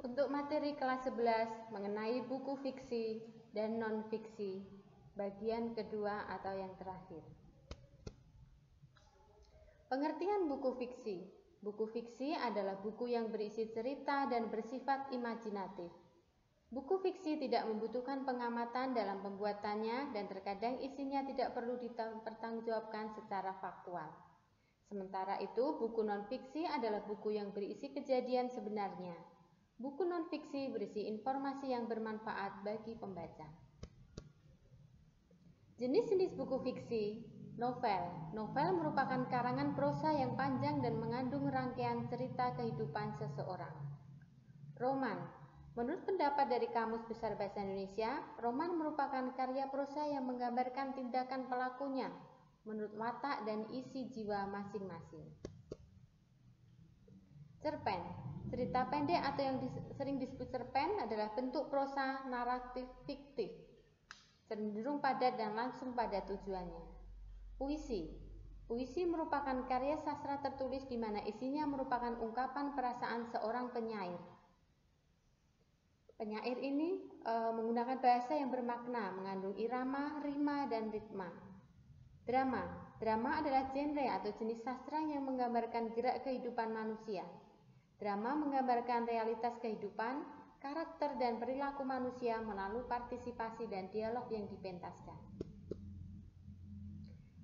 Untuk materi kelas 11 mengenai buku fiksi dan non-fiksi, bagian kedua atau yang terakhir. Pengertian buku fiksi. Buku fiksi adalah buku yang berisi cerita dan bersifat imajinatif. Buku fiksi tidak membutuhkan pengamatan dalam pembuatannya dan terkadang isinya tidak perlu dipertanggungjawabkan secara faktual. Sementara itu, buku non-fiksi adalah buku yang berisi kejadian sebenarnya. Buku non-fiksi berisi informasi yang bermanfaat bagi pembaca. Jenis-jenis buku fiksi. Novel. Novel merupakan karangan prosa yang panjang dan mengandung rangkaian cerita kehidupan seseorang. Roman. Menurut pendapat dari Kamus Besar Bahasa Indonesia, roman merupakan karya prosa yang menggambarkan tindakan pelakunya menurut watak dan isi jiwa masing-masing. Cerpen. Cerita pendek atau yang sering disebut cerpen adalah bentuk prosa naratif fiktif, cenderung padat dan langsung pada tujuannya. Puisi. Puisi merupakan karya sastra tertulis di mana isinya merupakan ungkapan perasaan seorang penyair. Penyair ini menggunakan bahasa yang bermakna, mengandung irama, rima, dan ritma. Drama. Drama adalah genre atau jenis sastra yang menggambarkan gerak kehidupan manusia. Drama menggambarkan realitas kehidupan, karakter dan perilaku manusia melalui partisipasi dan dialog yang dipentaskan.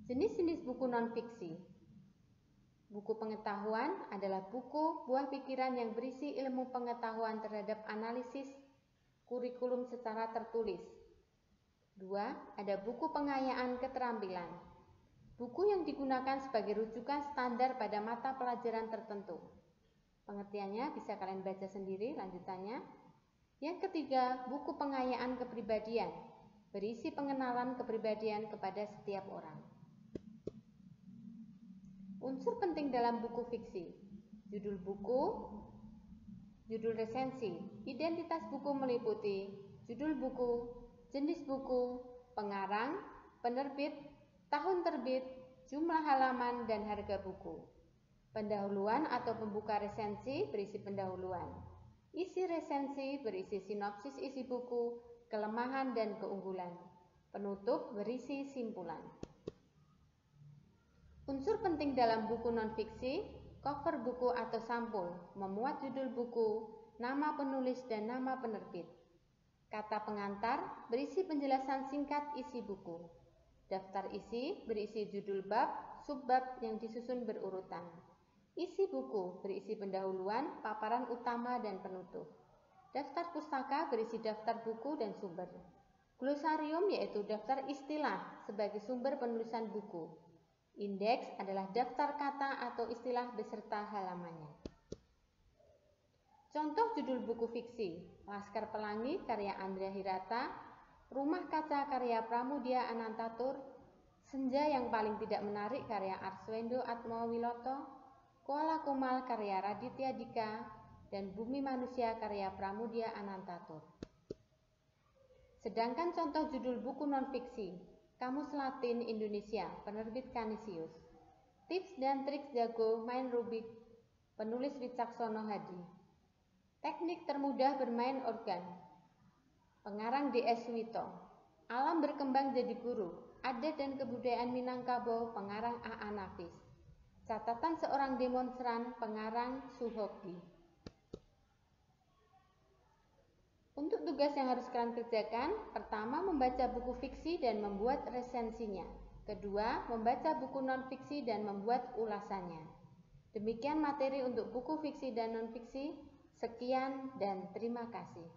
Jenis-jenis buku non-fiksi. Buku pengetahuan adalah buku buah pikiran yang berisi ilmu pengetahuan terhadap analisis kurikulum secara tertulis. 2. Ada buku pengayaan keterampilan. Buku yang digunakan sebagai rujukan standar pada mata pelajaran tertentu. Pengertiannya bisa kalian baca sendiri lanjutannya. Yang ketiga, buku pengayaan kepribadian. Berisi pengenalan kepribadian kepada setiap orang. Unsur penting dalam buku fiksi. Judul buku, judul resensi. Identitas buku meliputi judul buku, jenis buku, pengarang, penerbit, tahun terbit, jumlah halaman, dan harga buku. Pendahuluan atau pembuka resensi berisi pendahuluan. Isi resensi berisi sinopsis isi buku, kelemahan dan keunggulan. Penutup berisi simpulan. Unsur penting dalam buku non-fiksi, cover buku atau sampul, memuat judul buku, nama penulis dan nama penerbit. Kata pengantar berisi penjelasan singkat isi buku. Daftar isi berisi judul bab, subbab yang disusun berurutan. Isi buku berisi pendahuluan, paparan utama dan penutup. Daftar pustaka berisi daftar buku dan sumber. Glosarium yaitu daftar istilah sebagai sumber penulisan buku. Indeks adalah daftar kata atau istilah beserta halamannya. Contoh judul buku fiksi: Laskar Pelangi karya Andrea Hirata, Rumah Kaca karya Pramudia Anantatur, Senja yang paling tidak menarik karya Arswendo Atmowiloto, Kuala Kumal karya Raditya Dika, dan Bumi Manusia karya Pramudia Anantatur. Sedangkan contoh judul buku non-fiksi: Kamus Latin Indonesia, penerbit Kanisius. Tips dan trik jago main Rubik, penulis Wicaksono Hadi. Teknik termudah bermain organ, pengarang D.S. Suwito. Alam berkembang jadi guru, adat dan kebudayaan Minangkabau, pengarang A.A. Nafis. Catatan seorang demonstran, pengarang Suhoki. Untuk tugas yang harus kalian kerjakan, pertama membaca buku fiksi dan membuat resensinya. Kedua, membaca buku non-fiksi dan membuat ulasannya. Demikian materi untuk buku fiksi dan non-fiksi. Sekian dan terima kasih.